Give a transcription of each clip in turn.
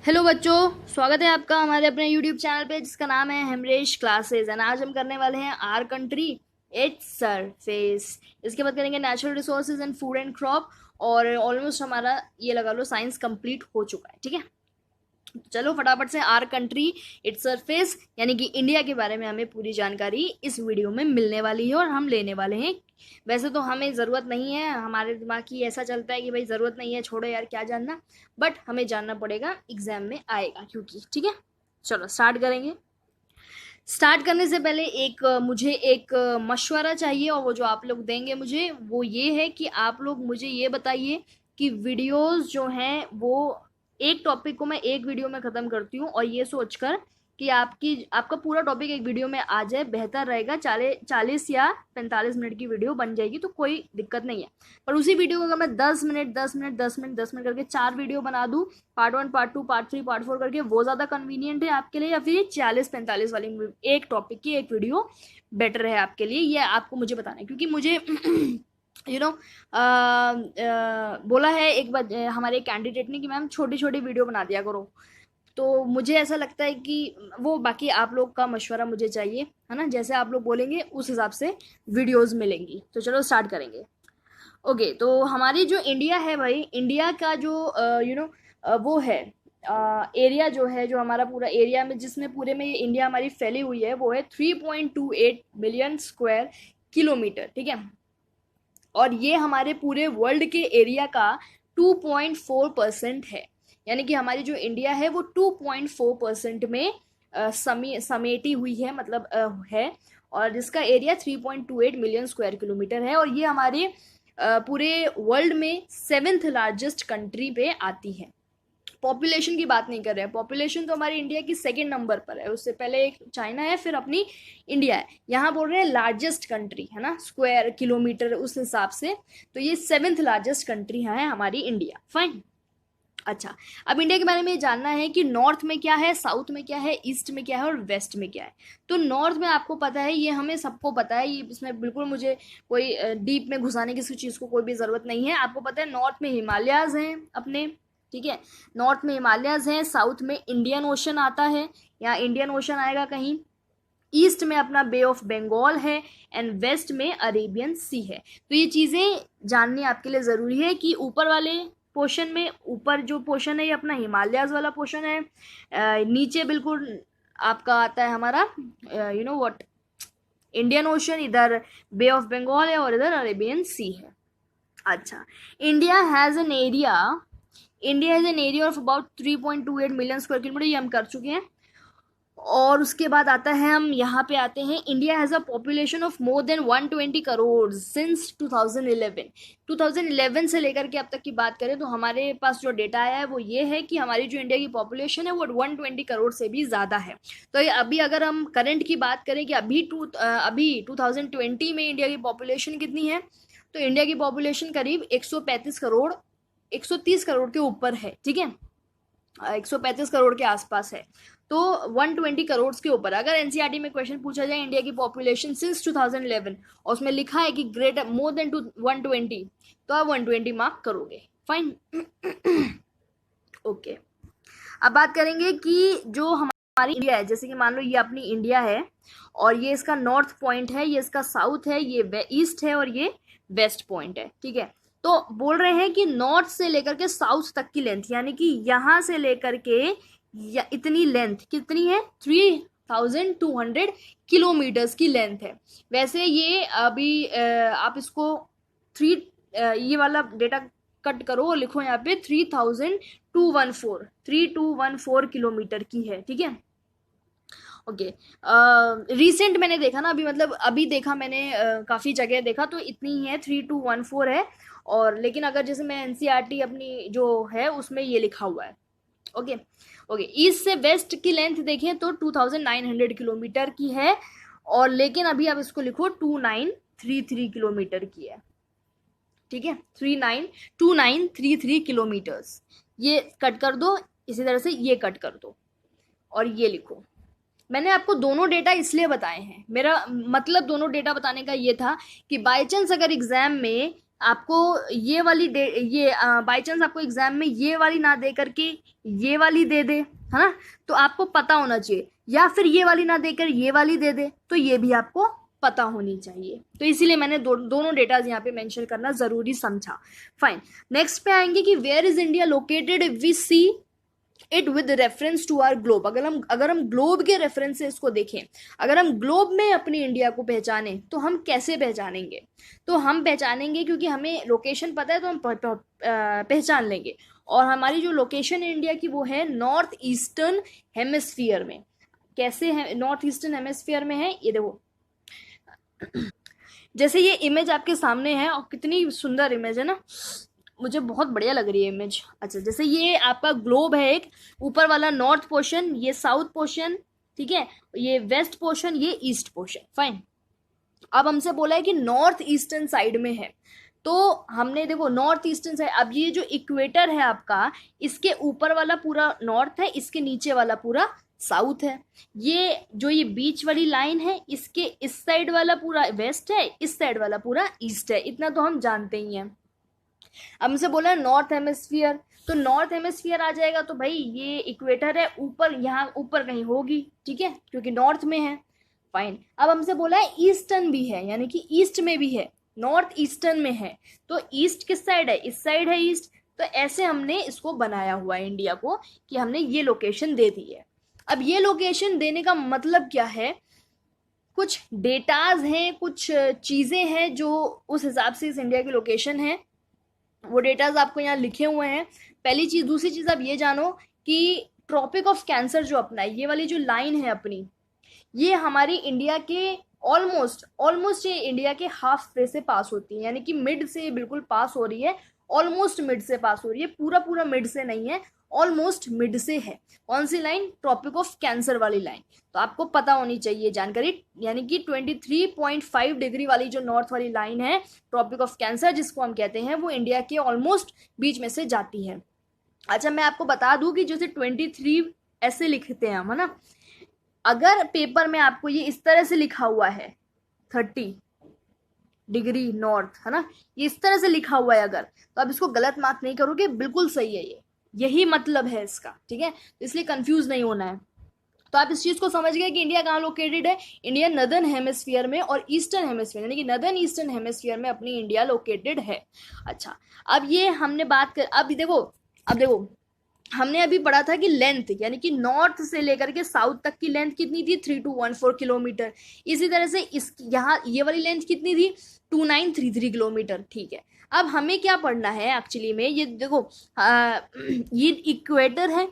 Hello बच्चों, स्वागत है आपका हमारे अपने यूट्यूब चैनल पे जिसका नाम है हेमरेश क्लासेस। एंड आज हम करने वाले हैं आर कंट्री इट्स सरफेस। इसके बाद करेंगे natural resources and food and crop. और ऑलमोस्ट हमारा ये लगा लो साइंस कंप्लीट हो चुका है। ठीक है, चलो फटाफट से आर कंट्री इट्स सरफेस यानी कि इंडिया के बारे में हमें पूरी जानकारी इस वीडियो में मिलने वाली है और हम लेने वाले हैं। वैसे तो हमें ज़रूरत नहीं है, हमारे दिमाग की ऐसा चलता है कि भाई ज़रूरत नहीं है, छोड़ो यार क्या जानना, बट हमें जानना पड़ेगा, एग्जाम में आएगा क्योंकि। ठीक है, चलो स्टार्ट करेंगे। स्टार्ट करने से पहले मुझे एक मशवरा चाहिए, और वो जो आप लोग देंगे मुझे वो ये है कि आप लोग मुझे ये बताइए कि वीडियोस जो हैं वो एक टॉपिक को मैं एक वीडियो में ख़त्म करती हूँ, और ये सोचकर कि आपका पूरा टॉपिक एक वीडियो में आ जाए बेहतर रहेगा। 40 या 45 मिनट की वीडियो बन जाएगी तो कोई दिक्कत नहीं है। पर उसी वीडियो को अगर मैं 10 मिनट 10 मिनट 10 मिनट 10 मिनट करके 4 वीडियो बना दूँ, पार्ट 1 पार्ट 2 पार्ट 3 पार्ट 4 करके, वो ज़्यादा कन्वीनियंट है आपके लिए, या फिर 40 45 वाली एक टॉपिक की एक वीडियो बेटर है आपके लिए? ये आपको मुझे बताना है, क्योंकि मुझे यू नो बोला है एक बार हमारे कैंडिडेट ने कि मैम छोटी छोटी वीडियो बना दिया करो। तो मुझे ऐसा लगता है कि वो बाकी आप लोग का मशवरा मुझे चाहिए, है ना? जैसे आप लोग बोलेंगे उस हिसाब से वीडियोस मिलेंगी। तो चलो स्टार्ट करेंगे। ओके, तो हमारी जो इंडिया है भाई, इंडिया का जो वो है एरिया जो है, जो हमारा पूरा एरिया में जिसमें पूरे में ये इंडिया हमारी फैली हुई है, वो है 3.28 मिलियन स्क्वायर किलोमीटर। ठीक है, और ये हमारे पूरे वर्ल्ड के एरिया का 2.4% है। यानी कि हमारी जो इंडिया है वो 2.4% में समेटी हुई है, मतलब है। और जिसका एरिया 3.28 मिलियन स्क्वायर किलोमीटर है, और ये हमारे पूरे वर्ल्ड में 7th लार्जेस्ट कंट्री पे आती है। पॉपुलेशन की बात नहीं कर रहे हैं, पॉपुलेशन तो हमारी इंडिया की सेकंड नंबर पर है, उससे पहले एक चाइना है, फिर अपनी इंडिया है। यहाँ बोल रहे हैं लार्जेस्ट कंट्री, है ना, स्क्वायर किलोमीटर उस हिसाब से। तो ये 7th लार्जेस्ट कंट्री है हमारी इंडिया। फाइन। अच्छा, अब इंडिया के बारे में जानना है कि नॉर्थ में क्या है, साउथ में क्या है, ईस्ट में क्या है और वेस्ट में क्या है। तो नॉर्थ में आपको पता है, ये हमें सबको पता है, ये इसमें बिल्कुल मुझे कोई डीप में घुसाने की किसी चीज़ को कोई भी ज़रूरत नहीं है। आपको पता है नॉर्थ में हिमालयाज़ हैं अपने। ठीक है, नॉर्थ में हिमालयाज़ हैं, साउथ में इंडियन ओशन आता है, यहाँ इंडियन ओशन आएगा कहीं। ईस्ट में अपना बे ऑफ बंगाल है, एंड वेस्ट में अरेबियन सी है। तो ये चीज़ें जाननी आपके लिए ज़रूरी है कि ऊपर वाले पोर्शन में, ऊपर जो पोर्शन है ये अपना हिमालयाज वाला पोर्शन है, नीचे बिल्कुल आपका आता है हमारा व्हाट, इंडियन ओशन, इधर बे ऑफ बंगाल है और इधर अरेबियन सी है। अच्छा, India has an area India has an area of about 3.28 million square kilometre, ये हम कर चुके हैं। और उसके बाद आता है, हम यहाँ पे आते हैं, India has a population of more than 120 crore since 2011। 2011 से लेकर के अब तक की बात करें तो हमारे पास जो डेटा आया है वो ये है कि हमारी जो इंडिया की पॉपुलेशन है वो 120 करोड़ से भी ज़्यादा है। तो ये अभी अगर हम करंट की बात करें कि अभी 2020 में इंडिया की पॉपुलेशन कितनी है, तो इंडिया की पॉपुलेशन करीब 135 करोड़, 130 करोड़ के ऊपर है। ठीक है, 135 करोड़ के आसपास है। तो 120 करोड़ के ऊपर अगर एनसीईआरटी में क्वेश्चन पूछा जाए इंडिया की पॉपुलेशन सिंस 2011 और उसमें लिखा है कि ग्रेटर मोर देन 120, तो आप 120 मार्क करोगे। फाइन। ओके, अब बात करेंगे कि जो हमारी इंडिया है, जैसे कि मान लो ये अपनी इंडिया है, और ये इसका नॉर्थ पॉइंट है, ये इसका साउथ है, ये ईस्ट है, और ये वेस्ट पॉइंट है। ठीक है, तो बोल रहे हैं कि नॉर्थ से लेकर के साउथ तक की लेंथ, यानी कि यहां से लेकर के इतनी लेंथ कितनी है, 3200 किलोमीटर्स की लेंथ है। वैसे ये अभी आप इसको थ्री ये वाला डेटा कट करो और लिखो यहाँ पे 3214 किलोमीटर की है। ठीक है, ओके। रिसेंट मैंने देखा ना, अभी मतलब अभी देखा मैंने, काफ़ी जगह देखा तो इतनी ही है, 3214 है। और लेकिन अगर जैसे मैं एनसीईआरटी अपनी जो है उसमें ये लिखा हुआ है। ओके, ओके, ईस्ट से वेस्ट की लेंथ देखें तो 2900 किलोमीटर की है, और लेकिन अभी आप इसको लिखो 2933 किलोमीटर की है। ठीक है, 292933 किलोमीटर्स, ये कट कर दो, इसी तरह से ये कट कर दो और ये लिखो। मैंने आपको दोनों डेटा इसलिए बताए हैं, मेरा मतलब दोनों डेटा बताने का ये था कि बाय चांस अगर एग्जाम में आपको ये वाली ये बाई चांस आपको एग्जाम में ये वाली ना दे करके ये वाली दे दे, है ना, तो आपको पता होना चाहिए, या फिर ये वाली ना देकर ये वाली दे दे, तो ये भी आपको पता होनी चाहिए। तो इसीलिए मैंने दोनों डेटाज यहाँ पे मेंशन करना जरूरी समझा। फाइन, नेक्स्ट पे आएंगे कि where is India located if we see it with reference to our globe. अगर हम ग्लोब के रेफरेंस से इसको देखें, अगर हम ग्लोब में अपनी इंडिया को पहचाने तो हम कैसे पहचानेंगे? तो हम पहचानेंगे क्योंकि हमें लोकेशन पता है, तो हम पहचान लेंगे। और हमारी जो लोकेशन है इंडिया की वो है नॉर्थ ईस्टर्न हेमिस्फीयर में। कैसे है नॉर्थ ईस्टर्न हेमिस्फीयर में है? ये देखो, जैसे ये इमेज आपके सामने है, और कितनी सुंदर इमेज है ना, मुझे बहुत बढ़िया लग रही है इमेज। अच्छा, जैसे ये आपका ग्लोब है, एक ऊपर वाला नॉर्थ पोर्शन, ये साउथ पोर्शन, ठीक है, ये वेस्ट पोर्शन, ये ईस्ट पोर्शन। फाइन, अब हमसे बोला है कि नॉर्थ ईस्टर्न साइड में है, तो हमने देखो नॉर्थ ईस्टर्न साइड, अब ये जो इक्वेटर है आपका, इसके ऊपर वाला पूरा नॉर्थ है, इसके नीचे वाला पूरा साउथ है। ये जो ये बीच वाली लाइन है, इसके इस साइड वाला पूरा वेस्ट है, इस साइड वाला पूरा ईस्ट है, इतना तो हम जानते ही हैं। अब हमसे बोला नॉर्थ हेमिस्फीयर, तो नॉर्थ हेमिस्फीयर आ जाएगा, तो भाई ये इक्वेटर है, ऊपर यहाँ ऊपर कहीं होगी, ठीक है, क्योंकि नॉर्थ में है। फाइन, अब हमसे बोला है ईस्टर्न भी है, यानी कि ईस्ट में भी है, नॉर्थ ईस्टर्न में है, तो ईस्ट किस साइड है? इस साइड है ईस्ट। तो ऐसे हमने इसको बनाया हुआ है इंडिया को, कि हमने ये लोकेशन दे दी है। अब ये लोकेशन देने का मतलब क्या है? कुछ डेटाज हैं, कुछ चीजें हैं जो उस हिसाब से इस इंडिया की लोकेशन है, वो डेटाज आपको यहाँ लिखे हुए हैं। पहली चीज, दूसरी चीज आप ये जानो कि ट्रॉपिक ऑफ कैंसर जो अपना है, ये वाली जो लाइन है अपनी, ये हमारी इंडिया के ऑलमोस्ट ये इंडिया के हाफ वे से पास होती है, यानी कि मिड से बिल्कुल पास हो रही है, ऑलमोस्ट मिड से पास हो रही है, पूरा पूरा मिड से नहीं है, ऑलमोस्ट मिड से है। कौन सी लाइन? ट्रॉपिक ऑफ कैंसर वाली लाइन। तो आपको पता होनी चाहिए जानकारी, यानी कि 23.5 डिग्री वाली जो नॉर्थ वाली लाइन है, ट्रॉपिक ऑफ कैंसर जिसको हम कहते हैं, वो इंडिया के ऑलमोस्ट बीच में से जाती है। अच्छा, मैं आपको बता दूं कि जैसे 23 ऐसे लिखते हैं हम, है ना, अगर पेपर में आपको ये इस तरह से लिखा हुआ है 30 डिग्री नॉर्थ, है ना, ये इस तरह से लिखा हुआ है अगर, तो आप इसको गलत मार्क नहीं करोगे, बिल्कुल सही है, ये यही मतलब है इसका, ठीक है, तो इसलिए कंफ्यूज नहीं होना है। तो आप इस चीज को समझ गए कि इंडिया कहाँ लोकेटेड है? इंडिया नदर्न हेमिस्फीयर में और ईस्टर्न हेमिस्फीयर, यानी कि नदर्न ईस्टर्न हेमिस्फीयर में अपनी इंडिया लोकेटेड है। अच्छा, अब ये हमने बात कर, अब देखो हमने अभी पढ़ा था कि लेंथ, यानी कि नॉर्थ से लेकर के साउथ तक की लेंथ कितनी थी? 3214 किलोमीटर। इसी तरह से इस यहाँ ये वाली लेंथ कितनी थी? 2933 किलोमीटर, ठीक है। अब हमें क्या पढ़ना है एक्चुअली में, ये देखो ये इक्वेटर है,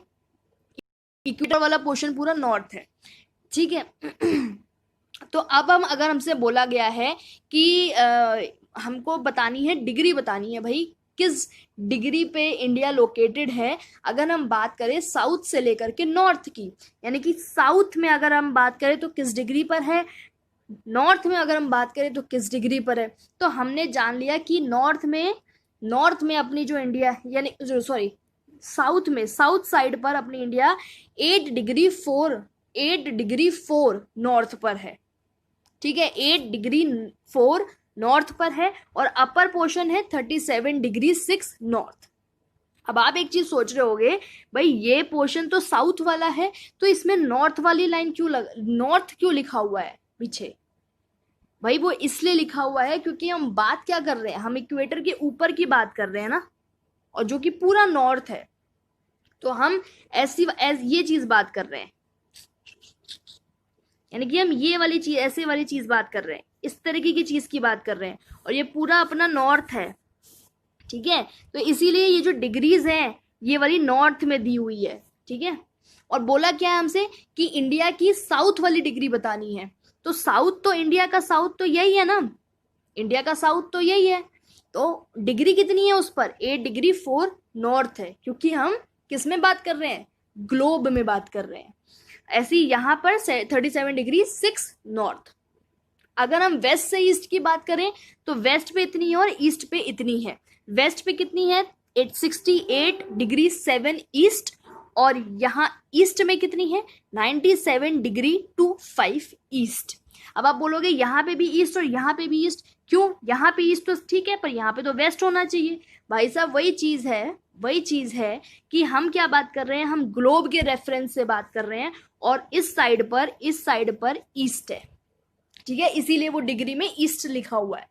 इक्वेटर वाला पोर्शन पूरा नॉर्थ है, ठीक है। तो अब अगर हमसे बोला गया है कि हमको बतानी है, डिग्री बतानी है भाई, किस डिग्री पे इंडिया लोकेटेड है। अगर हम बात करें साउथ से लेकर के नॉर्थ की, यानी कि साउथ में अगर हम बात करें तो किस डिग्री पर है, नॉर्थ में अगर हम बात करें तो किस डिग्री पर है, तो हमने जान लिया कि नॉर्थ में अपनी जो इंडिया, यानी सॉरी साउथ साइड पर अपनी इंडिया 8 डिग्री 4 नॉर्थ पर है, ठीक है, 8 डिग्री 4 नॉर्थ पर है, और अपर पोर्शन है 37 डिग्री 6 नॉर्थ। अब आप एक चीज सोच रहे होगे, भाई ये पोर्शन तो साउथ वाला है, तो इसमें नॉर्थ वाली लाइन नॉर्थ क्यों लिखा हुआ है पीछे? भाई वो इसलिए लिखा हुआ है क्योंकि हम बात क्या कर रहे हैं, हम इक्वेटर के ऊपर की बात कर रहे हैं ना, और जो कि पूरा नॉर्थ है, तो हम ये चीज बात कर रहे हैं, यानी कि हम ये वाली चीज, ऐसे वाली चीज बात कर रहे हैं, इस तरीके की चीज की बात कर रहे हैं, और ये पूरा अपना नॉर्थ है, ठीक है। तो इसीलिए ये जो डिग्रीज हैं ये वाली नॉर्थ में दी हुई है, ठीक है। और बोला क्या है हमसे कि इंडिया की साउथ वाली डिग्री बतानी है, तो साउथ तो इंडिया का साउथ तो यही है ना, इंडिया का साउथ तो यही है, तो डिग्री कितनी है उस पर? 8 डिग्री 4 नॉर्थ है, क्योंकि हम किस में बात कर रहे हैं? ग्लोब में बात कर रहे हैं। ऐसी यहाँ पर 37 डिग्री 6 नॉर्थ। अगर हम वेस्ट से ईस्ट की बात करें तो वेस्ट पे इतनी है और ईस्ट पे इतनी है। वेस्ट पे कितनी है? 868 डिग्री 7 ईस्ट, और यहाँ ईस्ट में कितनी है? 97 डिग्री 25 ईस्ट। अब आप बोलोगे यहाँ पे भी ईस्ट और यहाँ पे भी ईस्ट, क्यों? यहाँ पे ईस्ट तो ठीक है, पर यहाँ पे तो वेस्ट होना चाहिए। भाई साहब वही चीज है कि हम क्या बात कर रहे हैं, हम ग्लोब के रेफरेंस से बात कर रहे हैं, और इस साइड पर ईस्ट है, ठीक है, इसीलिए वो डिग्री में ईस्ट लिखा हुआ है,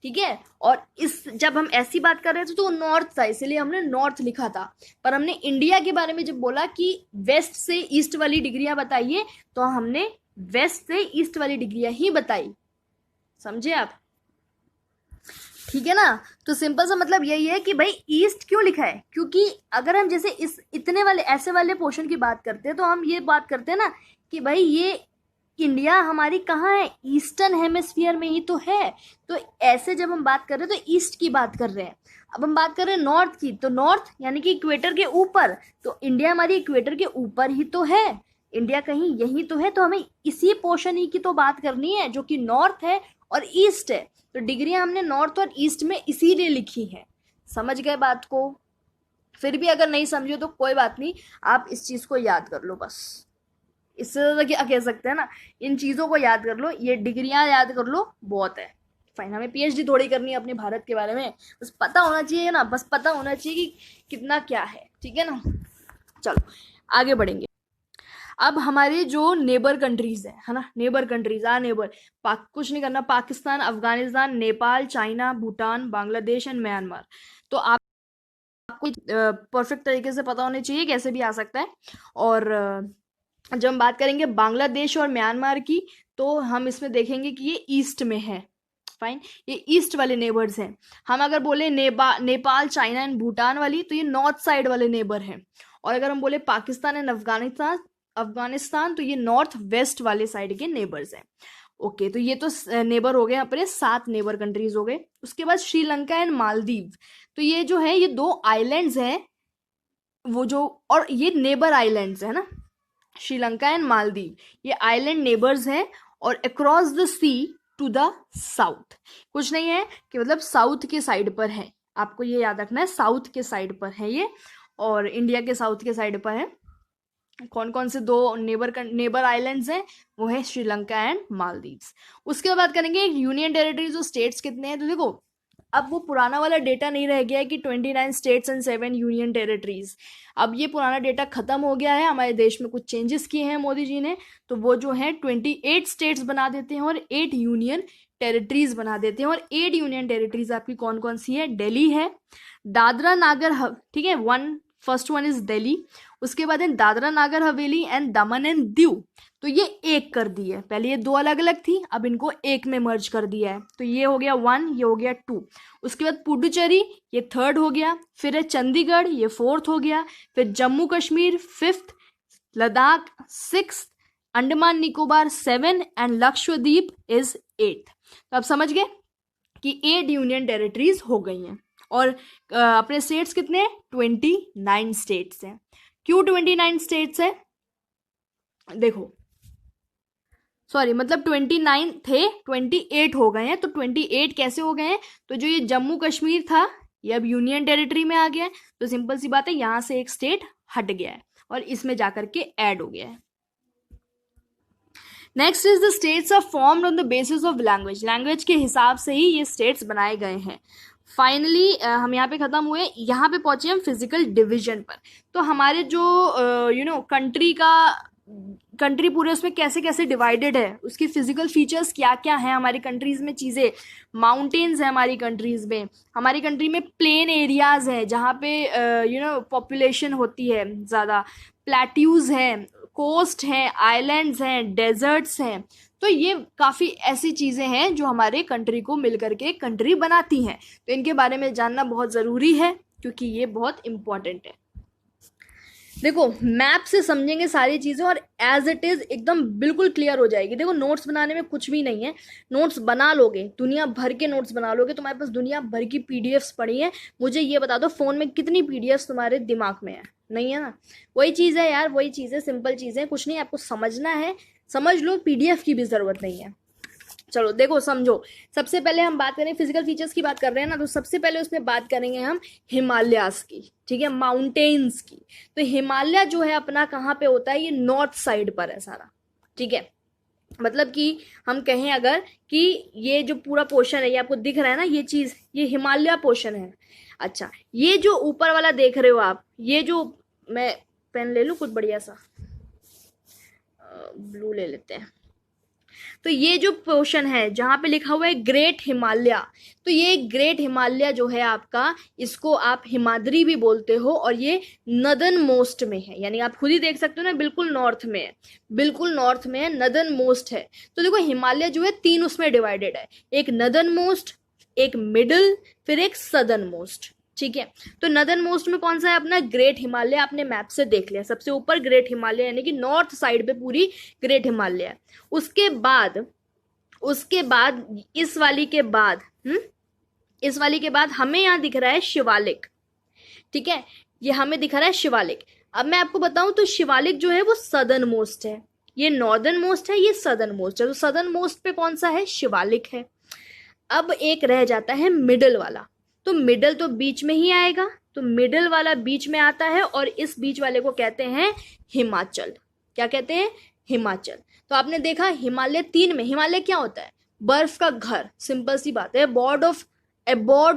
ठीक है। और इस जब हम ऐसी बात कर रहे थे तो नॉर्थ था, इसीलिए हमने नॉर्थ लिखा था। पर हमने इंडिया के बारे में जब बोला कि वेस्ट से ईस्ट वाली डिग्रियां बताइए, तो हमने वेस्ट से ईस्ट वाली डिग्रियां ही बताई, समझे आप? ठीक है ना। तो सिंपल सा मतलब यही है कि भाई ईस्ट क्यों लिखा है, क्योंकि अगर हम जैसे इस इतने वाले ऐसे वाले पोर्शन की बात करते हैं, तो हम ये बात करते हैं ना कि भाई ये इंडिया हमारी कहाँ है, ईस्टर्न हेमिस्फीयर में ही तो है। तो ऐसे जब हम बात कर रहे हैं तो ईस्ट की बात कर रहे हैं। अब हम बात कर रहे हैं नॉर्थ की, तो नॉर्थ यानी कि इक्वेटर के ऊपर, तो इंडिया हमारी इक्वेटर के ऊपर ही तो है, इंडिया कहीं यही तो है। तो हमें इसी पोर्शन ही की तो बात करनी है जो कि नॉर्थ है और ईस्ट है। तो डिग्रियां हमने नॉर्थ और ईस्ट में इसीलिए लिखी है। समझ गए बात को? फिर भी अगर नहीं समझो तो कोई बात नहीं, आप इस चीज को याद कर लो बस। इससे ज्यादा क्या कह सकते हैं ना, इन चीजों को याद कर लो, ये डिग्रियां याद कर लो, बहुत है। फाइन, हमें पीएचडी थोड़ी करनी है अपने भारत के बारे में, बस पता होना चाहिए ना, बस पता होना चाहिए कि कितना क्या है, ठीक है ना। चलो आगे बढ़ेंगे। अब हमारे जो नेबर कंट्रीज है ना, नेबर कंट्रीज नेबर, कुछ नहीं करना, Pakistan, Afghanistan, Nepal, China, Bhutan, Bangladesh and Myanmar. तो आपको परफेक्ट तरीके से पता होने चाहिए, कैसे भी आ सकता है। और जब हम बात करेंगे बांग्लादेश और म्यांमार की, तो हम इसमें देखेंगे कि ये ईस्ट में है। फाइन, ये ईस्ट वाले नेबर्स हैं। हम अगर बोले नेपाल, चाइना एंड भूटान वाली, तो ये नॉर्थ साइड वाले नेबर हैं। और अगर हम बोले पाकिस्तान एंड अफगानिस्तान, तो ये नॉर्थ वेस्ट वाले साइड के नेबर्स हैं। ओके, तो ये तो नेबर हो गए अपने, 7 नेबर कंट्रीज हो गए। उसके बाद श्रीलंका एंड मालदीव, तो ये जो है ये 2 आइलैंड्स हैं, वो जो, और ये नेबर आइलैंड्स है ना, श्रीलंका एंड मालदीव, ये आइलैंड नेबर्स हैं। और across the sea to the south, कुछ नहीं है कि मतलब साउथ के साइड पर है, आपको ये याद रखना है, साउथ के साइड पर है ये, और इंडिया के साउथ के साइड पर है। कौन कौन से 2 नेबर आइलैंड्स हैं, वो है श्रीलंका एंड मालदीव्स। उसके बाद बात करेंगे यूनियन टेरिटरीज और स्टेट्स कितने हैं। तो देखो, अब वो पुराना वाला डेटा नहीं रह गया है कि 29 स्टेट्स एंड 7 यूनियन टेरिटरीज। अब ये पुराना डेटा खत्म हो गया है, हमारे देश में कुछ चेंजेस किए हैं मोदी जी ने, तो वो जो है 28 स्टेट्स बना देते हैं और 8 यूनियन टेरिटरीज बना देते हैं। और 8 यूनियन टेरिटरीज आपकी कौन कौन सी है? दिल्ली है, दादरा नागर ठीक है, फर्स्ट वन इज दिल्ली। उसके बाद है Dadra Nagar Haveli and Daman and Diu, तो ये एक कर दी है। पहले ये 2 अलग अलग थी, अब इनको एक में मर्ज कर दिया है। तो ये हो गया 1, ये हो गया 2। उसके बाद पुडुचेरी, ये 3rd हो गया। फिर है चंडीगढ़, ये 4th हो गया। फिर Jammu Kashmir 5th, Ladakh 6th, Andaman Nicobar 7 and Lakshadweep is 8th। तो आप समझ गए कि 8 यूनियन टेरिटरीज हो गई हैं। और अपने स्टेट्स कितने हैं? 29 स्टेट्स हैं। क्यों 29 स्टेट्स है? देखो, सॉरी, मतलब 29 थे, 28 हो गए हैं। तो 28 कैसे हो गए हैं? तो जो ये जम्मू कश्मीर था, ये अब यूनियन टेरिटरी में आ गया है। तो सिंपल सी बात है, यहां से एक स्टेट हट गया है और इसमें जाकर के ऐड हो गया है। Next is the states are formed on the basis of language. Language के हिसाब से ही ये स्टेट्स बनाए गए हैं। फाइनली हम यहाँ पे खत्म हुए, यहाँ पे पहुंचे हम फिजिकल डिवीजन पर। तो हमारे जो कंट्री पूरे उसमें कैसे कैसे डिवाइडेड है, उसकी फिजिकल फीचर्स क्या क्या है हमारी कंट्रीज में, चीज़ें, माउंटेन्स है हमारी कंट्रीज में, हमारी कंट्री में प्लेन एरियाज हैं जहाँ पे पॉपुलेशन होती है ज़्यादा, प्लेट्यूज हैं, कोस्ट हैं, आइलैंड्स हैं, डेजर्ट्स हैं। तो ये काफ़ी ऐसी चीज़ें हैं जो हमारे कंट्री को मिलकर के कंट्री बनाती हैं। तो इनके बारे में जानना बहुत ज़रूरी है, क्योंकि ये बहुत इम्पॉर्टेंट है। देखो, मैप से समझेंगे सारी चीज़ें और एज इट इज़ एकदम बिल्कुल क्लियर हो जाएगी। देखो, नोट्स बनाने में कुछ भी नहीं है, नोट्स बना लोगे, दुनिया भर के नोट्स बना लोगे। तुम्हारे पास दुनिया भर की पीडीएफ्स पड़ी हैं, मुझे ये बता दो फ़ोन में कितनी पीडीएफ्स तुम्हारे दिमाग में है? नहीं है ना। वही चीज़ है यार, वही चीज़ है, सिंपल चीज़ है, कुछ नहीं, आपको समझना है, समझ लो, पीडीएफ की भी ज़रूरत नहीं है। चलो देखो, समझो। सबसे पहले हम बात करें, फिजिकल फीचर्स की बात कर रहे हैं ना, तो सबसे पहले उसमें बात करेंगे हम हिमालयास की, ठीक है, माउंटेन्स की। तो हिमालय जो है अपना कहाँ पे होता है? ये नॉर्थ साइड पर है सारा, ठीक है। मतलब कि हम कहें अगर कि ये जो पूरा पोर्शन है, ये आपको दिख रहा है ना, ये चीज, ये हिमालय पोर्शन है। अच्छा, ये जो ऊपर वाला देख रहे हो आप, ये जो, मैं पेन ले लूं कुछ बढ़िया सा, ब्लू ले लेते हैं। तो ये जो पोर्शन है जहां पे लिखा हुआ है ग्रेट हिमालय, तो ये ग्रेट हिमालय जो है आपका, इसको आप हिमाद्री भी बोलते हो, और ये नदन मोस्ट में है, यानी आप खुद ही देख सकते हो ना, बिल्कुल नॉर्थ में है, बिल्कुल नॉर्थ में है, नदन मोस्ट है। तो देखो हिमालय जो है 3 उसमें डिवाइडेड है, एक नदन मोस्ट, एक मिडल, फिर एक सदर्न मोस्ट। ठीक है, तो नदर्न मोस्ट में कौन सा है अपना, ग्रेट हिमालय। आपने मैप से देख लिया, सबसे ऊपर ग्रेट हिमालय, यानी कि नॉर्थ साइड पे पूरी ग्रेट हिमालय है। उसके बाद इस वाली के बाद इस वाली के बाद हमें यहाँ दिख रहा है शिवालिक। ठीक है, ये हमें दिख रहा है शिवालिक। अब मैं आपको बताऊं तो शिवालिक जो है वो सदर्न मोस्ट है, ये नॉर्दर्न मोस्ट है, ये सदर्न मोस्ट है। तो सदर्न मोस्ट पे कौन सा है, शिवालिक है। अब एक रह जाता है मिडल वाला, तो मिडल तो बीच में ही आएगा, तो मिडल वाला बीच में आता है, और इस बीच वाले को कहते हैं हिमाचल। क्या कहते हैं, हिमाचल। तो आपने देखा हिमालय 3 में, हिमालय क्या होता है, बर्फ का घर, सिंपल सी बात है, बोर्ड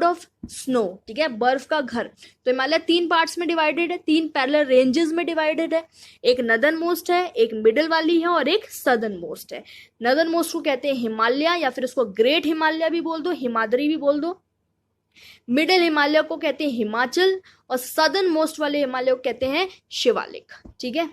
ऑफ स्नो। ठीक है, बर्फ का घर। तो हिमालय 3 पार्ट्स में डिवाइडेड है, 3 पैरेलल रेंजेस में डिवाइडेड है, एक नदर्न मोस्ट है, एक मिडिल वाली है, और एक सदर्न मोस्ट है। नदर्न मोस्ट को कहते हैं हिमालय, या फिर उसको ग्रेट हिमालय भी बोल दो, हिमाद्री भी बोल दो। मिडिल हिमालय को कहते हैं हिमाचल, और सदर्न मोस्ट वाले हिमालय को कहते हैं शिवालिक। ठीक है,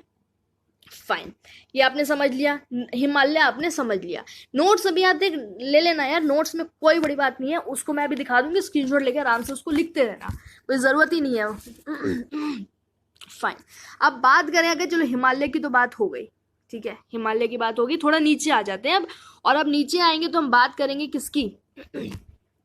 फाइन, ये आपने समझ लिया, हिमालय आपने समझ लिया। नोट्स अभी आप देख ले लेना यार, नोट्स में कोई बड़ी बात नहीं है, उसको मैं अभी दिखा दूंगी, स्क्रीनशॉट लेकर आराम से उसको लिखते रहना, कोई जरूरत ही नहीं है। फाइन, अब बात करें अगर, चलो हिमालय की तो बात हो गई, ठीक है, हिमालय की बात होगी, थोड़ा नीचे आ जाते हैं अब। और अब नीचे आएंगे तो हम बात करेंगे किसकी,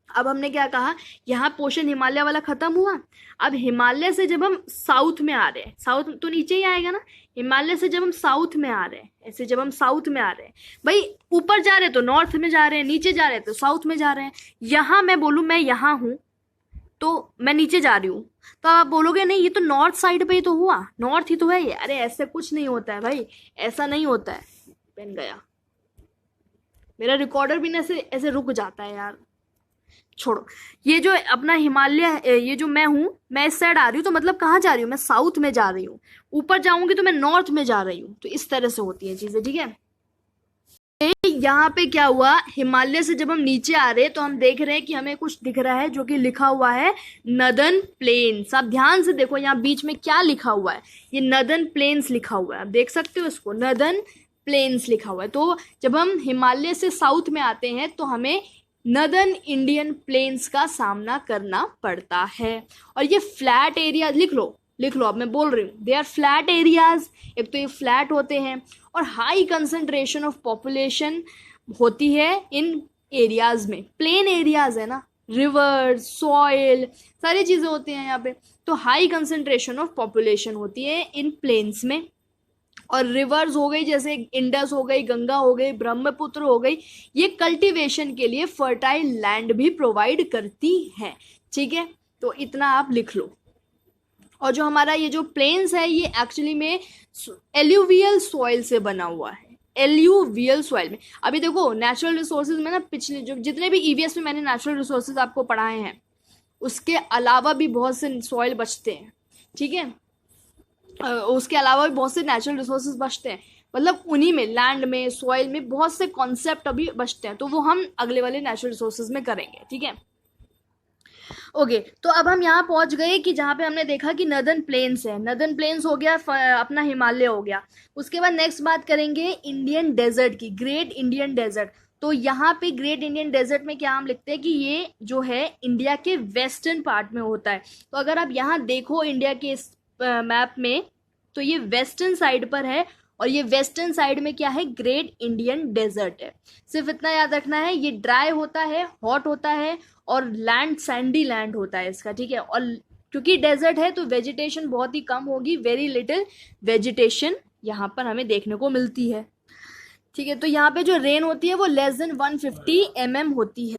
अब हमने क्या कहा, यहाँ पोर्शन हिमालय वाला खत्म हुआ। अब हिमालय से जब हम साउथ में आ रहे हैं, साउथ तो नीचे ही आएगा ना, हिमालय से जब हम साउथ में आ रहे हैं, ऐसे जब हम साउथ में आ रहे हैं, भाई ऊपर जा रहे हैं तो नॉर्थ में जा रहे हैं, नीचे जा रहे हैं तो साउथ में जा रहे हैं। यहाँ मैं बोलूँ मैं यहाँ हूँ तो मैं नीचे जा रही हूँ, तो आप बोलोगे नहीं ये तो नॉर्थ साइड पे ही तो हुआ, नॉर्थ ही तो है ये। अरे ऐसे कुछ नहीं होता है भाई, ऐसा नहीं होता है। पेन गया, मेरा रिकॉर्डर भी ना ऐसे ऐसे रुक जाता है यार, छोड़ो। ये जो अपना हिमालय, ये जो मैं हूँ, मैं इस साइड आ रही हूँ, तो मतलब कहाँ जा रही हूँ, मैं साउथ में जा रही हूँ। ऊपर जाऊंगी तो मैं नॉर्थ में जा रही हूँ। तो इस तरह से होती है चीजें, ठीक है। यहाँ पे क्या हुआ, हिमालय से जब हम नीचे आ रहे हैं तो हम देख रहे हैं कि हमें कुछ दिख रहा है जो कि लिखा हुआ है नदर्न प्लेन्स। आप ध्यान से देखो यहाँ बीच में क्या लिखा हुआ है, ये नदर्न प्लेन्स लिखा हुआ है, आप देख सकते हो इसको, नदर्न प्लेन्स लिखा हुआ है। तो जब हम हिमालय से साउथ में आते हैं तो हमें नदर्न इंडियन प्लेन्स का सामना करना पड़ता है। और ये फ्लैट एरिया लिख लो, लिख लो, अब मैं बोल रही हूँ, दे आर फ्लैट एरियाज। एक तो ये फ्लैट होते हैं, और हाई कंसंट्रेशन ऑफ पॉपुलेशन होती है इन एरियाज में। प्लेन एरियाज है ना, रिवर्स, सॉइल, सारी चीजें होती हैं यहाँ पे, तो हाई कंसंट्रेशन ऑफ पॉपुलेशन होती है इन प्लेन्स में। और रिवर्स हो गई, जैसे इंडस हो गई, गंगा हो गई, ब्रह्मपुत्र हो गई, ये कल्टीवेशन के लिए फर्टाइल लैंड भी प्रोवाइड करती है। ठीक है, तो इतना आप लिख लो। और जो हमारा ये जो प्लेन्स है, ये एक्चुअली में एल्यूवियल सॉइल से बना हुआ है, एल्यूवियल सॉइल में। अभी देखो नेचुरल रिसोर्सेज में ना, पिछले जो जितने भी ईवीएस में मैंने नेचुरल रिसोर्सेज आपको पढ़ाए हैं, उसके अलावा भी बहुत से सॉइल बचते हैं। ठीक है, उसके अलावा भी बहुत से नेचुरल रिसोर्सेज बचते हैं, मतलब उन्हीं में, लैंड में, सॉइल में बहुत से कॉन्सेप्ट अभी बचते हैं, तो वो हम अगले वाले नेचुरल रिसोर्सेज में करेंगे। ठीक है, ओके। तो अब हम यहाँ पहुंच गए कि जहाँ पे हमने देखा कि नदर्न प्लेन्स है, नदर्न प्लेन्स हो गया, अपना हिमालय हो गया। उसके बाद नेक्स्ट बात करेंगे इंडियन डेजर्ट की, ग्रेट इंडियन डेजर्ट। तो यहाँ पे ग्रेट इंडियन डेजर्ट में क्या हम लिखते हैं कि ये जो है इंडिया के वेस्टर्न पार्ट में होता है। तो अगर आप यहाँ देखो इंडिया के इस मैप में, तो ये वेस्टर्न साइड पर है, और ये वेस्टर्न साइड में क्या है, ग्रेट इंडियन डेजर्ट है। सिर्फ इतना याद रखना है, ये ड्राई होता है, हॉट होता है, और लैंड सैंडी लैंड होता है इसका। ठीक है, और क्योंकि डेजर्ट है तो वेजिटेशन बहुत ही कम होगी, वेरी लिटिल वेजिटेशन यहाँ पर हमें देखने को मिलती है। ठीक है, तो यहाँ पे जो रेन होती है वो लेस देन 150 mm होती है।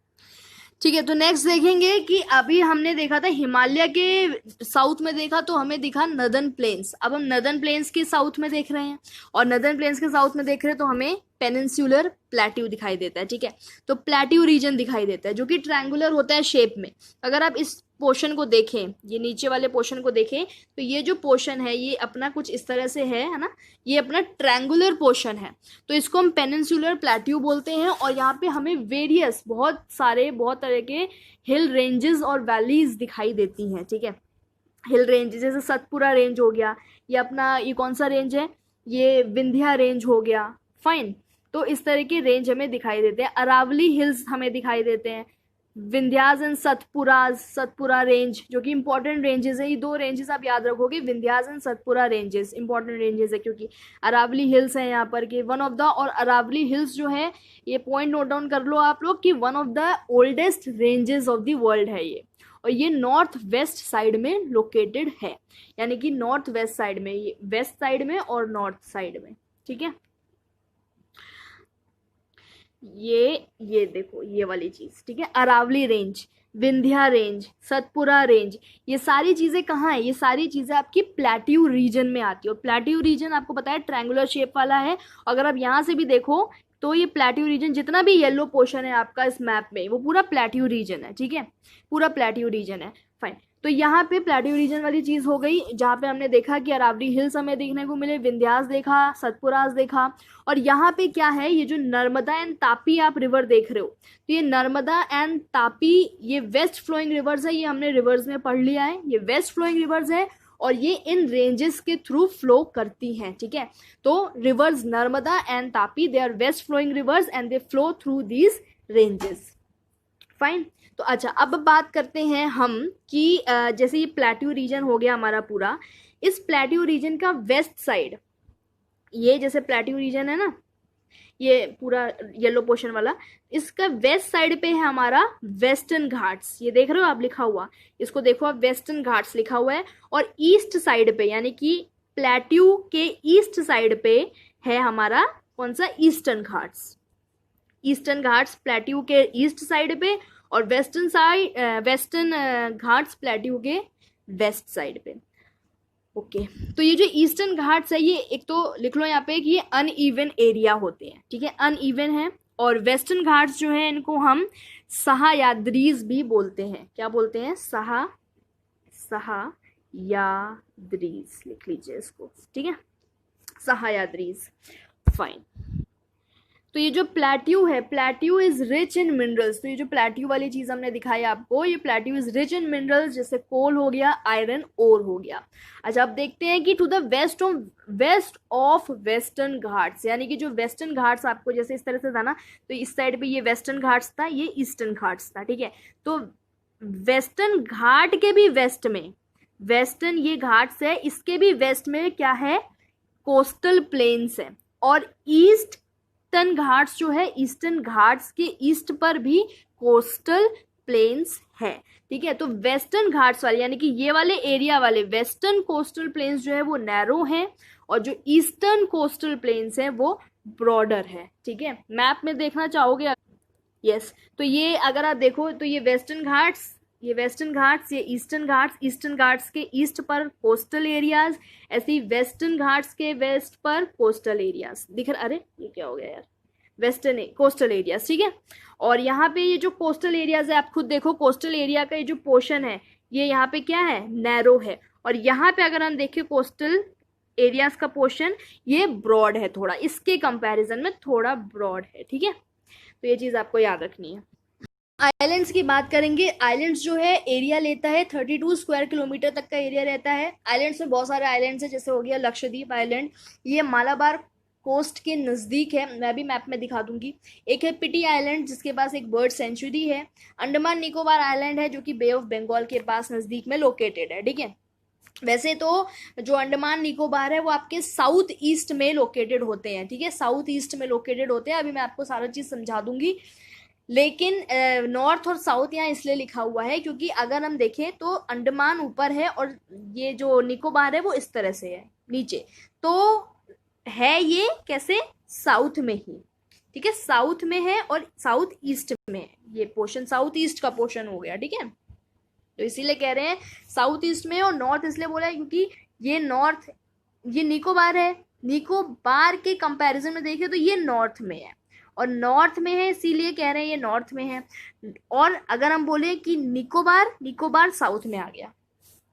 ठीक है, तो नेक्स्ट देखेंगे कि अभी हमने देखा था हिमालय के साउथ में देखा, तो हमें दिखा नदर्न प्लेन्स। अब हम नदर्न प्लेन्स के साउथ में देख रहे हैं, और नदर्न प्लेन्स के साउथ में देख रहे हैं तो हमें पेनिनसुलर प्लेट्यू दिखाई देता है, ठीक है। तो प्लेट्यू रीजन दिखाई देता है जो कि ट्रायंगुलर होता है शेप में। अगर आप इस पोर्शन को देखें, ये नीचे वाले पोर्शन को देखें, तो ये जो पोर्शन है ये अपना कुछ इस तरह से है ना, ये अपना ट्रायंगुलर पोर्शन है, तो इसको हम पेनिनसुलर प्लेट्यू बोलते हैं। और यहाँ पे हमें वेरियस बहुत तरह के हिल रेंजेस और वैलीज दिखाई देती हैं, ठीक है। हिल रेंज जैसे सतपुरा रेंज हो गया, ये अपना ये कौन सा रेंज है, ये विंध्या रेंज हो गया, फाइन। तो इस तरह के रेंज हमें दिखाई देते हैं। अरावली हिल्स हमें दिखाई देते हैं, विंध्यास एंड सतपुरा रेंज जो कि इंपॉर्टेंट रेंजेस है। ये दो रेंजेस आप याद रखोगे, Vindhyas and Satpura ranges important ranges है क्योंकि अरावली हिल्स है यहाँ पर के वन ऑफ द, और अरावली हिल्स जो है ये पॉइंट नोट डाउन कर लो आप लोग कि one of the oldest ranges of the world है ये, और ये नॉर्थ वेस्ट साइड में लोकेटेड है, यानी कि नॉर्थ वेस्ट साइड में, ये वेस्ट साइड में और नॉर्थ साइड में, ठीक है। ये देखो ये वाली चीज, ठीक है। Aravalli range, Vindhya range, Satpura range, ये सारी चीजें कहाँ है, ये सारी चीजें आपकी प्लेट्यू रीजन में आती है। और प्लेट्यू रीजन आपको पता है ट्रायंगुलर शेप वाला है। अगर आप यहाँ से भी देखो तो ये प्लेट्यू रीजन, जितना भी येलो पोर्शन है आपका इस मैप में, वो पूरा प्लेट्यू रीजन है, ठीक है, पूरा प्लेट्यू रीजन है, फाइन। तो यहाँ पे प्लेट्यू रीजन वाली चीज हो गई, जहाँ पे हमने देखा कि अरावली हिल्स हमें देखने को मिले, विंध्यास देखा, सतपुरास देखा। और यहाँ पे क्या है, ये जो नर्मदा एंड तापी आप रिवर देख रहे हो, तो ये नर्मदा एंड तापी ये वेस्ट फ्लोइंग रिवर्स है, ये हमने रिवर्स में पढ़ लिया है, ये वेस्ट फ्लोइंग रिवर्स है और ये इन रेंजेस के थ्रू फ्लो करती हैं, ठीक है। तो rivers Narmada and Tapi they are west flowing rivers and they flow through these ranges, fine. तो अच्छा, अब बात करते हैं हम कि जैसे ये प्लेट्यू रीजन हो गया हमारा पूरा, इस प्लेट्यू रीजन का वेस्ट साइड, ये जैसे प्लेट्यू रीजन है ना, ये पूरा येलो पोर्शन वाला, इसका वेस्ट साइड पे है हमारा वेस्टर्न घाट्स, ये देख रहे हो आप लिखा हुआ, इसको देखो आप, वेस्टर्न घाट्स लिखा हुआ है। और ईस्ट साइड पे, यानी कि प्लेट्यू के ईस्ट साइड पे है हमारा कौन सा, eastern Ghats. Eastern Ghats plateau के ईस्ट साइड पे और वेस्टर्न घाट्स प्लेट्यू के वेस्ट साइड पे, ओके। तो ये जो ईस्टर्न घाट्स है, ये एक तो लिख लो यहाँ पे कि ये अनइवन एरिया होते हैं, ठीक है, अनइवन है। और वेस्टर्न घाट्स जो है इनको हम सह्याद्रीज भी बोलते हैं, क्या बोलते हैं, सह्याद्रीज, लिख लीजिए इसको, ठीक है, सह्याद्रीज, फाइन। तो ये जो प्लेट्यू है, plateau is rich in minerals, तो ये जो प्लेट्यू वाली चीज हमने दिखाई आपको, ये plateau is rich in minerals, जैसे कोल हो गया, आयरन ओर हो गया। अच्छा, अब देखते हैं कि to the west of western Ghats, यानी कि जो वेस्टर्न घाट्स आपको जैसे इस तरह से था ना, तो इस साइड पे ये वेस्टर्न घाट्स था, ये ईस्टर्न घाट्स था, ठीक है। तो वेस्टर्न घाट के भी वेस्ट में, वेस्टर्न ये घाट्स है, इसके भी वेस्ट में क्या है, कोस्टल प्लेन्स है। और ईस्टर्न घाट्स जो है, ईस्टर्न घाट्स के ईस्ट पर भी कोस्टल प्लेन्स है, ठीक है। तो वेस्टर्न घाट्स वाले, यानी कि ये वाले एरिया वाले वेस्टर्न कोस्टल प्लेन्स जो है वो नैरो हैं, और जो ईस्टर्न कोस्टल प्लेन्स है वो ब्रॉडर है, ठीक है। मैप में देखना चाहोगे, यस। तो ये अगर आप देखो तो ये वेस्टर्न घाट्स, ये ईस्टर्न घाट्स के ईस्ट पर कोस्टल एरियाज, ऐसे ही वेस्टर्न घाट्स के वेस्ट पर कोस्टल एरियाज दिख रहा, अरे ये क्या हो गया यार, वेस्टर्न कोस्टल एरियाज, ठीक है। और यहाँ पे ये जो कोस्टल एरियाज है, आप खुद देखो, कोस्टल एरिया का ये जो पोर्शन है, ये यहाँ पे क्या है, नैरो है। और यहाँ पे अगर हम देखें कोस्टल एरियाज का पोर्शन, ये ब्रॉड है, थोड़ा इसके कंपैरिजन में थोड़ा ब्रॉड है, ठीक है। तो ये चीज आपको याद रखनी है। आइलैंड्स की बात करेंगे, आइलैंड्स जो है एरिया लेता है 32 स्क्वायर किलोमीटर तक का एरिया रहता है। आइलैंड्स में बहुत सारे आइलैंड्स हैं, जैसे हो गया लक्षद्वीप आइलैंड, ये मालाबार कोस्ट के नज़दीक है, मैं भी मैप में दिखा दूंगी। एक है पिटी आइलैंड, जिसके पास एक बर्ड सेंचुरी है। अंडमान निकोबार आइलैंड है, जो कि बे ऑफ बंगाल के पास नज़दीक में लोकेटेड है, ठीक है। वैसे तो जो अंडमान निकोबार है वो आपके साउथ ईस्ट में लोकेटेड होते हैं, ठीक है, साउथ ईस्ट में लोकेटेड होते हैं। अभी मैं आपको सारा चीज़ समझा दूंगी, लेकिन नॉर्थ और साउथ यहाँ इसलिए लिखा हुआ है क्योंकि अगर हम देखें तो अंडमान ऊपर है और ये जो निकोबार है वो इस तरह से है नीचे, तो है ये कैसे, साउथ में ही, ठीक है, साउथ में है और साउथ ईस्ट में है। ये पोर्शन साउथ ईस्ट का पोर्शन हो गया, ठीक है। तो इसीलिए कह रहे हैं साउथ ईस्ट में, और नॉर्थ इसलिए बोला है क्योंकि ये नॉर्थ, ये निकोबार है निकोबार के कंपैरिजन में देखें तो ये नॉर्थ में है, और नॉर्थ में है इसीलिए कह रहे हैं ये नॉर्थ में है। और अगर हम बोले कि निकोबार, निकोबार साउथ में आ गया,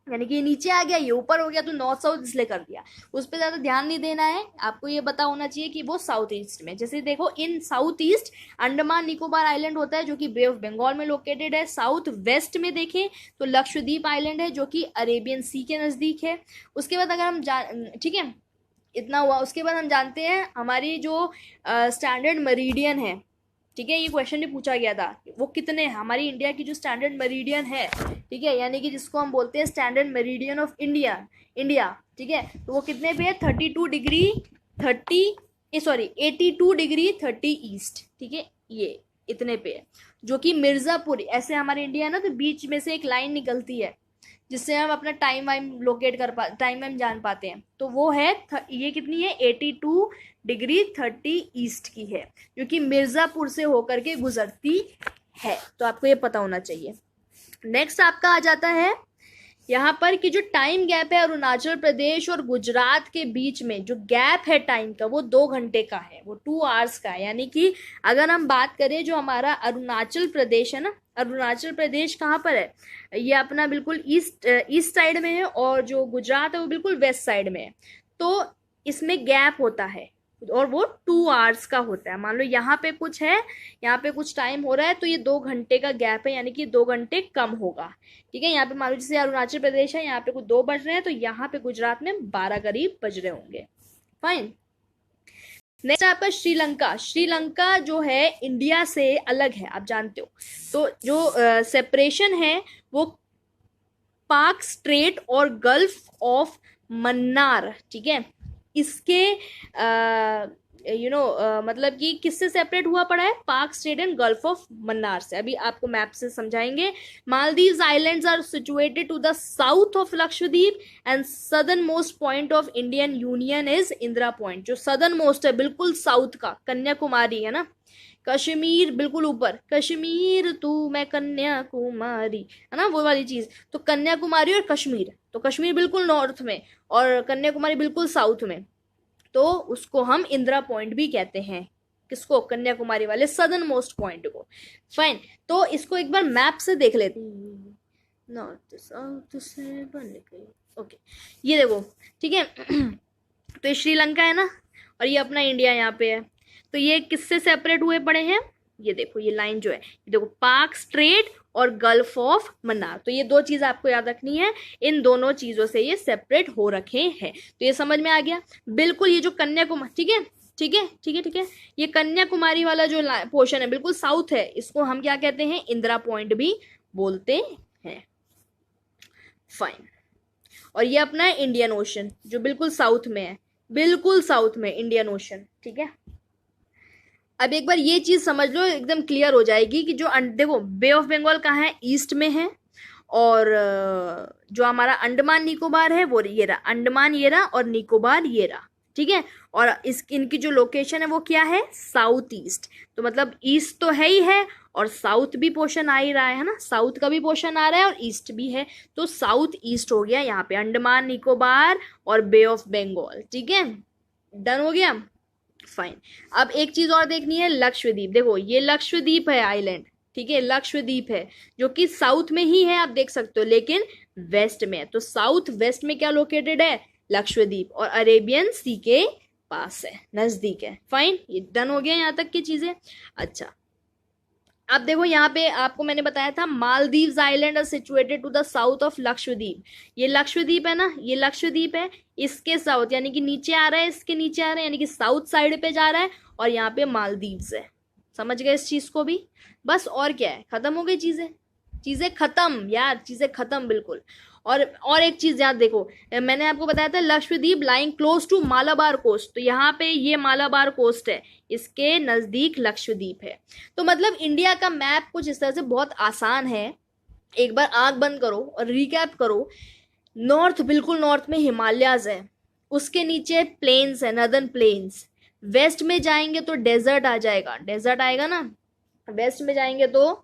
यानी कि ये नीचे आ गया, ये ऊपर हो गया, तो नॉर्थ साउथ इसलिए कर दिया। उस पर ज़्यादा ध्यान नहीं देना है, आपको ये पता होना चाहिए कि वो साउथ ईस्ट में। जैसे देखो, in south east Andaman Nicobar island होता है जो कि बे ऑफ बंगाल में लोकेटेड है। साउथ वेस्ट में देखें तो लक्षद्वीप आइलैंड है जो कि अरेबियन सी के नज़दीक है। उसके बाद अगर हम ठीक है, इतना हुआ। उसके बाद हम जानते हैं हमारी जो स्टैंडर्ड मेरिडियन है, ठीक है, ये क्वेश्चन भी पूछा गया था, वो कितने हैं हमारी इंडिया की जो स्टैंडर्ड मेरिडियन है, ठीक है, यानी कि जिसको हम बोलते हैं स्टैंडर्ड मेरिडियन ऑफ इंडिया, ठीक है, तो वो कितने पे है? 82 डिग्री 82 डिग्री 30 ईस्ट, ठीक है, ये इतने पे है, जो कि मिर्ज़ापुर, ऐसे हमारे इंडिया है ना, तो बीच में से एक लाइन निकलती है जिससे हम अपना टाइम वाइम लोकेट कर पा टाइम वाइम जान पाते हैं, तो वो है ये कितनी है? 82 डिग्री 30 ईस्ट की है, जो कि मिर्ज़ापुर से होकर के गुजरती है, तो आपको ये पता होना चाहिए। नेक्स्ट आपका आ जाता है यहाँ पर कि जो टाइम गैप है अरुणाचल प्रदेश और गुजरात के बीच में, जो गैप है टाइम का, वो 2 घंटे का है, वो 2 आवर्स का है। यानी कि अगर हम बात करें जो हमारा अरुणाचल प्रदेश है ना, अरुणाचल प्रदेश कहाँ पर है? ये अपना बिल्कुल ईस्ट साइड में है, और जो गुजरात है वो बिल्कुल वेस्ट साइड में है, तो इसमें गैप होता है, और वो 2 आवर्स का होता है। मान लो यहाँ पे कुछ है, यहाँ पे कुछ टाइम हो रहा है, तो ये 2 घंटे का गैप है, यानी कि 2 घंटे कम होगा, ठीक है। यहाँ पे मान लो जैसे अरुणाचल प्रदेश है, यहाँ पे कुछ 2 बज रहे हैं, तो यहाँ पे गुजरात में 12 करीब बज रहे होंगे। फाइन। नेक्स्ट आपका श्रीलंका। श्रीलंका जो है इंडिया से अलग है, आप जानते हो, तो जो सेपरेशन है वो पाक स्ट्रेट और गल्फ ऑफ मन्नार, ठीक है, इसके मतलब कि किससे सेपरेट हुआ पड़ा है? Palk strait and gulf of Mannar से। अभी आपको मैप से समझाएंगे। Maldives islands are situated to the south of Lakshadweep and southern most point of Indian Union is Indira Point. जो सदर्न मोस्ट है, बिल्कुल साउथ का, कन्याकुमारी है ना, कश्मीर बिल्कुल ऊपर, कश्मीर तू मैं कन्याकुमारी, है ना, वो वाली चीज। तो कन्याकुमारी और कश्मीर, तो कश्मीर बिल्कुल नॉर्थ में और कन्याकुमारी बिल्कुल साउथ में, तो उसको हम इंदिरा पॉइंट भी कहते हैं। किसको? कन्याकुमारी वाले सदर्न मोस्ट पॉइंट को। फाइन, तो इसको एक बार मैप से देख लेते हैं। नॉर्थ साउथ से बन गई, ओके, ये देखो, ठीक है। तो ये श्रीलंका है ना, और ये अपना इंडिया यहाँ पे है, तो ये किससे सेपरेट हुए पड़े हैं? ये देखो, ये लाइन जो है, ये देखो, पाक स्ट्रेट और गल्फ ऑफ मन्नार, तो ये 2 चीज आपको याद रखनी है, इन दोनों चीजों से ये सेपरेट हो रखे हैं। तो ये समझ में आ गया बिल्कुल। ये जो कन्याकुमारी, ठीक है, ठीक है, ठीक है, ठीक है, ये कन्याकुमारी वाला जो पोर्शन है बिल्कुल साउथ है, इसको हम क्या कहते हैं? इंदिरा पॉइंट भी बोलते हैं। फाइन। और ये अपना इंडियन ओशन जो बिल्कुल साउथ में है, बिल्कुल साउथ में इंडियन ओशन, ठीक है। अब एक बार ये चीज समझ लो, एकदम क्लियर हो जाएगी कि जो देखो, बे ऑफ बंगाल कहाँ है? ईस्ट में है, और जो हमारा अंडमान निकोबार है वो ये रहा, अंडमान ये रहा, और निकोबार ये रहा, ठीक है। और इनकी जो लोकेशन है वो क्या है? South east. तो मतलब ईस्ट तो है ही है, और साउथ भी पोर्शन आ ही रहा है ना, साउथ का भी पोर्शन आ रहा है और ईस्ट भी है, तो साउथ ईस्ट हो गया यहाँ पे अंडमान निकोबार और बे ऑफ बंगाल, ठीक है। डन हो गया। फाइन। अब एक चीज और देखनी है, लक्षद्वीप। देखो, ये लक्षद्वीप है आइलैंड, ठीक है, लक्षद्वीप है जो कि साउथ में ही है, आप देख सकते हो, लेकिन वेस्ट में है। तो साउथ वेस्ट में क्या लोकेटेड है? लक्षद्वीप, और अरेबियन सी के पास है, नजदीक है। फाइन, ये डन हो गया यहाँ तक की चीजें। अच्छा, अब देखो यहाँ पे आपको मैंने बताया था Maldives island are situated to the south of Lakshadweep. ये लक्षद्वीप है ना, ये लक्षद्वीप है, इसके साउथ यानी कि नीचे आ रहा है, इसके नीचे आ रहा है, यानी कि साउथ साइड पे जा रहा है, और यहाँ पे मालदीव्स है। समझ गए इस चीज को भी? बस, और क्या है, खत्म हो गई चीजें, चीजें खत्म यार, चीजें खत्म बिल्कुल। और एक चीज याद देखो, मैंने आपको बताया था Lakshadweep lying close to Malabar coast, तो यहाँ पे ये मालाबार कोस्ट है, इसके नजदीक लक्षद्वीप है। तो मतलब इंडिया का मैप कुछ इस तरह से बहुत आसान है। एक बार आंख बंद करो और रिकैप करो। नॉर्थ, बिल्कुल नॉर्थ में हिमालयाज है, उसके नीचे प्लेन्स है, नदर्न प्लेन्स। वेस्ट में जाएंगे तो डेजर्ट आ जाएगा, डेजर्ट आएगा ना, वेस्ट में जाएंगे तो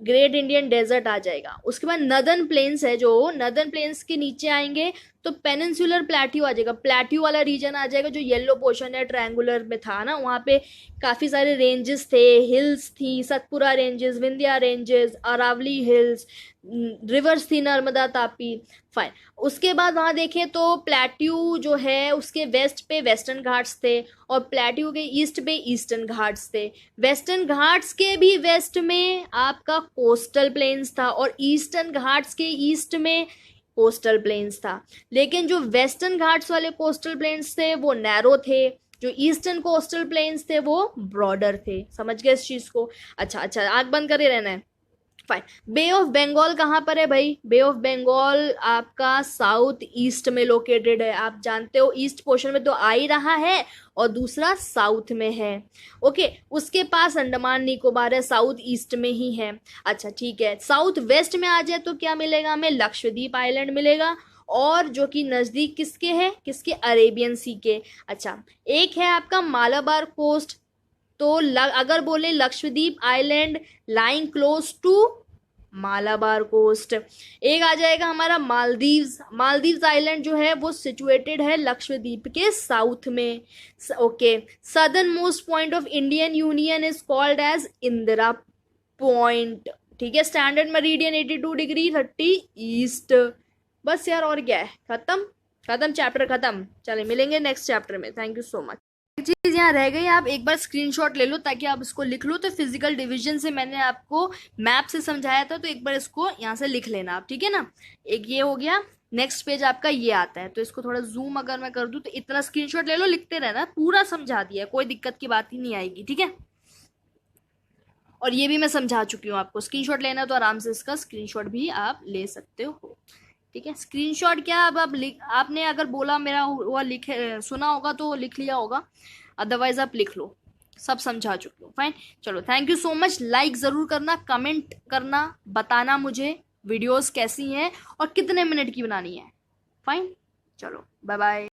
ग्रेट इंडियन डेजर्ट आ जाएगा। उसके बाद नदर्न प्लेन्स है, जो नदर्न प्लेन्स के नीचे आएंगे तो पेनिनसुलर प्लेट्यू आ जाएगा, प्लेट्यू वाला रीजन आ जाएगा, जो येलो पोर्शन है ट्रायंगुलर में था ना, वहाँ पे काफ़ी सारे रेंजेस थे, हिल्स थी, Satpura ranges, Vindhya ranges, Aravalli hills, rivers थी, नर्मदा तापी। फाइन। उसके बाद वहाँ देखें तो प्लेट्यू जो है उसके वेस्ट पे वेस्टर्न घाट्स थे, और प्लेट्यू के ईस्ट पे ईस्टर्न घाट्स थे। वेस्टर्न घाट्स के भी वेस्ट में आपका कोस्टल प्लेन्स था, और ईस्टर्न घाट्स के ईस्ट में कोस्टल प्लेन्स था। लेकिन जो वेस्टर्न घाट्स वाले कोस्टल प्लेन्स थे वो नैरो थे, जो ईस्टर्न कोस्टल प्लेन्स थे वो ब्रॉडर थे। समझ गए इस चीज़ को? अच्छा, आंख बंद करे रहना है। फाइन। बे ऑफ बंगाल कहाँ पर है भाई? बे ऑफ बंगाल आपका साउथ ईस्ट में लोकेटेड है। आप जानते हो ईस्ट पोर्शन में तो आ ही रहा है, और दूसरा साउथ में है। ओके, उसके पास अंडमान निकोबार है, साउथ ईस्ट में ही है। अच्छा ठीक है, साउथ वेस्ट में आ जाए तो क्या मिलेगा हमें? लक्षद्वीप आइलैंड मिलेगा, और जो कि नज़दीक किसके है? किसके? अरेबियन सी के। अच्छा, एक है आपका मालाबार कोस्ट, तो अगर बोले Lakshadweep island lying close to Malabar coast. एक आ जाएगा हमारा मालदीव्स। मालदीव्स आइलैंड जो है वो सिचुएटेड है लक्षद्वीप के साउथ में। Okay, southern most point of Indian Union is called as Indira Point. ठीक है, स्टैंडर्ड मेरिडियन 82 डिग्री 30 ईस्ट। बस यार, और क्या है? खत्म चैप्टर खत्म। चले मिलेंगे नेक्स्ट चैप्टर में। Thank you so much. चीज़ यहाँ रह गई, आप एक बार स्क्रीनशॉट ले लो ताकि आप इसको लिख लो। तो फिजिकल डिवीजन से मैंने आपको मैप से समझाया था, तो एक बार इसको यहाँ से लिख लेना आप, ठीक है ना। एक ये हो गया, नेक्स्ट पेज आपका ये आता है, तो इसको थोड़ा जूम अगर मैं कर दूँ तो इतना स्क्रीनशॉट ले लो, लिखते रहना। पूरा समझा दिया, कोई दिक्कत की बात ही नहीं आएगी, ठीक है। और ये भी मैं समझा चुकी हूँ आपको। स्क्रीनशॉट लेना तो आराम से इसका स्क्रीनशॉट भी आप ले सकते हो, ठीक है। स्क्रीनशॉट क्या, अब आप आपने अगर बोला मेरा हुआ लिखे सुना होगा तो लिख लिया होगा, अदरवाइज आप लिख लो, सब समझा चुकी हूँ। फाइन, चलो thank you so much. Like ज़रूर करना, कमेंट करना, बताना मुझे वीडियोस कैसी हैं और कितने मिनट की बनानी है। फाइन, चलो बाय बाय।